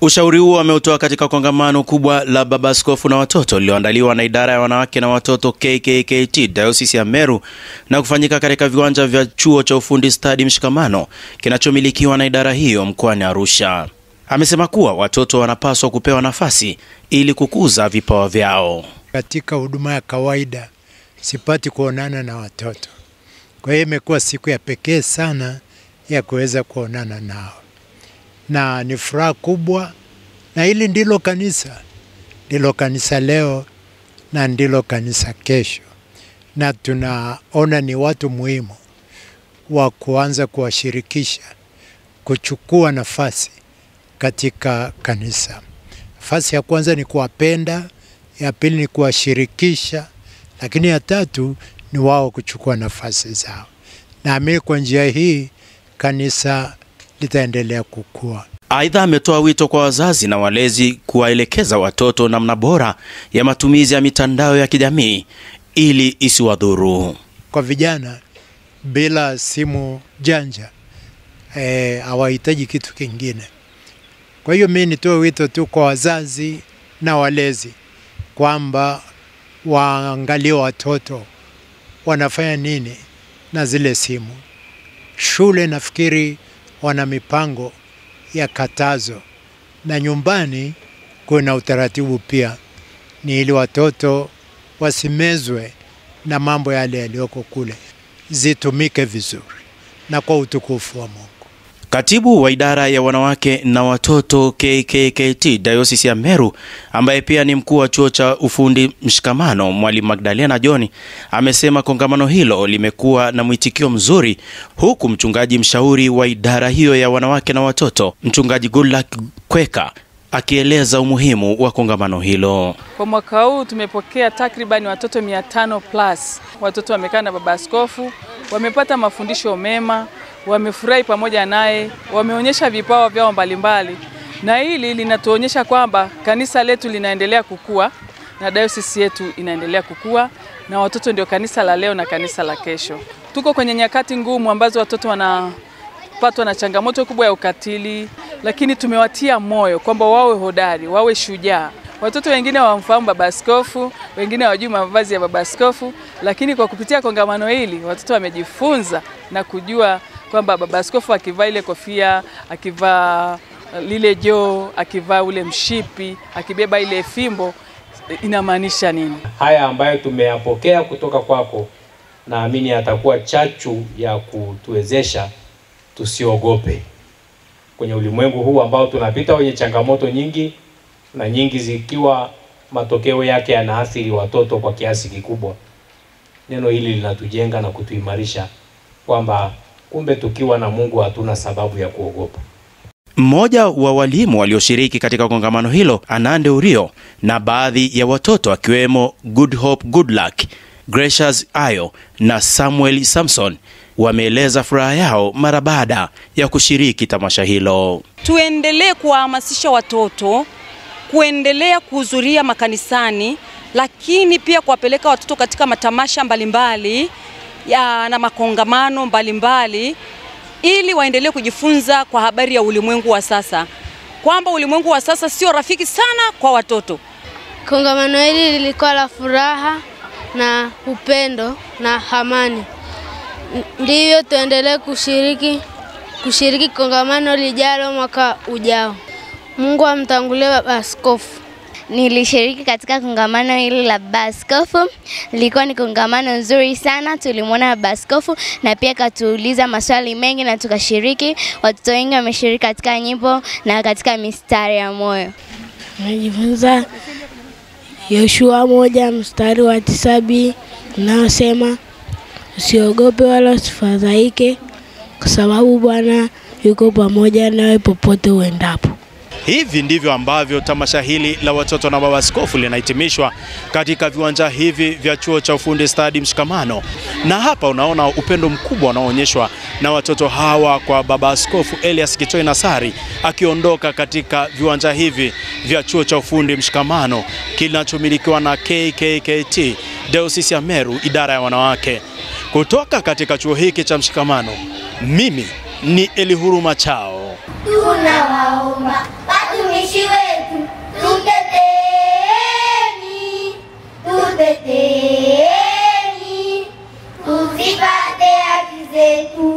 Ushauri huo ameutoa katika kongamano kubwa la baba askofu na watoto lililoandaliwa na idara ya wanawake na watoto KKKT Diocese ya Meru na kufanyika katika viwanja vya chuo cha ufundi stadi Mshikamano kinachomilikiwa na idara hiyo mkoani Arusha. Amesema kuwa watoto wanapaswa kupewa nafasi ili kukuza vipawa vyao. Katika huduma ya kawaida sipati kuonana na watoto. Kwa hiyo imekuwa siku ya pekee sana ya kuweza kuonana nao. Na ni furaha kubwa, na hili ndilo kanisa leo na ndilo kanisa kesho. Na tunaona ni watu muhimu wa kuanza kuwashirikisha, kuchukua nafasi katika kanisa. Nafasi ya kwanza ni kuwapenda, ya pili ni kuwashirikisha, lakini ya tatu ni wao kuchukua nafasi zao. Na kwa njia hii kanisa litaendelea kukua. Aidha, ametoa wito kwa wazazi na walezi kuwaelekeza watoto namna bora ya matumizi ya mitandao ya kijamii ili isiwadhuru. Kwa vijana bila simu janja hawahitaji kitu kingine. Kwa hiyo mimi nitoe wito tu kwa wazazi na walezi kwamba waangalie watoto wanafanya nini na zile simu. Shule nafikiri wana mipango ya katazo, na nyumbani kuna utaratibu pia, ni ili watoto wasimezwe na mambo yale yaliyoko kule, zitumike vizuri na kwa utukufu wa Mungu. Katibu wa idara ya wanawake na watoto KKKT Diocese ya Meru, ambaye pia ni mkuu wa chuo cha ufundi Mshikamano, Mwalimu Magdalena John, amesema kongamano hilo limekuwa na mwitikio mzuri, huku mchungaji mshauri wa idara hiyo ya wanawake na watoto, Mchungaji Goodluck Kweka, akieleza umuhimu wa kongamano hilo. Kwa mwaka huu tumepokea takriban watoto 500+. Watoto wamekaa na baba askofu, wamepata mafundisho mema, wamefurahi pamoja naye, wameonyesha vipawa vyao mbalimbali. Na hili linatuonyesha kwamba kanisa letu linaendelea kukua na diocese yetu inaendelea kukua, na watoto ndio kanisa la leo na kanisa la kesho. Tuko kwenye nyakati ngumu ambazo watoto wanapatwa na changamoto kubwa ya ukatili, lakini tumewatia moyo kwamba wawe hodari, wawe shujaa. Watoto wengine hawamfahamu baba askofu, wengine hawajui mavazi ya baba askofu, lakini kwa kupitia kongamano hili watoto wamejifunza na kujua kwamba baba askofu akivaa ile kofia, akivaa lile joo, akivaa ule mshipi, akibeba ile fimbo, inamaanisha nini. Haya ambayo tumeyapokea kutoka kwako, naamini atakuwa chachu ya kutuwezesha tusiogope kwenye ulimwengu huu ambao tunapita wenye changamoto nyingi, na nyingi zikiwa matokeo yake yanaathiri watoto kwa kiasi kikubwa. Neno hili linatujenga na kutuimarisha kwamba kumbe tukiwa na Mungu hatuna sababu ya kuogopa. Mmoja wa walimu walioshiriki katika kongamano hilo, Anande Urio, na baadhi ya watoto akiwemo Good Hope Goodluck, Gracious Ayo na Samuel Samson, wameeleza furaha yao mara baada ya kushiriki tamasha hilo. Tuendelee kuhamasisha watoto kuendelea kuhudhuria makanisani, lakini pia kuwapeleka watoto katika matamasha mbalimbali na makongamano mbalimbali ili waendelee kujifunza kwa habari ya ulimwengu wa sasa, kwamba ulimwengu wa sasa sio rafiki sana kwa watoto. Kongamano hili lilikuwa la furaha na upendo na amani. Ndivyo tuendelee kushiriki kongamano lijalo mwaka ujao. Mungu amtangulie baba askofu. Nilishiriki katika kongamano hili la baba askofu. Lilikuwa ni kongamano nzuri sana. Tulimwona baba askofu na pia katuuliza maswali mengi na tukashiriki. Watoto wengi wameshiriki katika nyimbo na katika mistari ya moyo. Nimejifunza Yoshua 1:9 unaosema usiogope wala usifadhaike kwa sababu Bwana yuko pamoja nawe popote uendapo. Hivi ndivyo ambavyo tamasha hili la watoto na baba askofu linahitimishwa katika viwanja hivi vya chuo cha ufundi stadi Mshikamano. Na hapa unaona upendo mkubwa unaoonyeshwa na watoto hawa kwa baba askofu Elias Kitoi Nasari akiondoka katika viwanja hivi vya chuo cha ufundi Mshikamano kinachomilikiwa na KKKT Diocese ya Meru, idara ya wanawake. Kutoka katika chuo hiki cha Mshikamano, mimi ni Elihuru Machao. Tunawaomba watumishi zetu.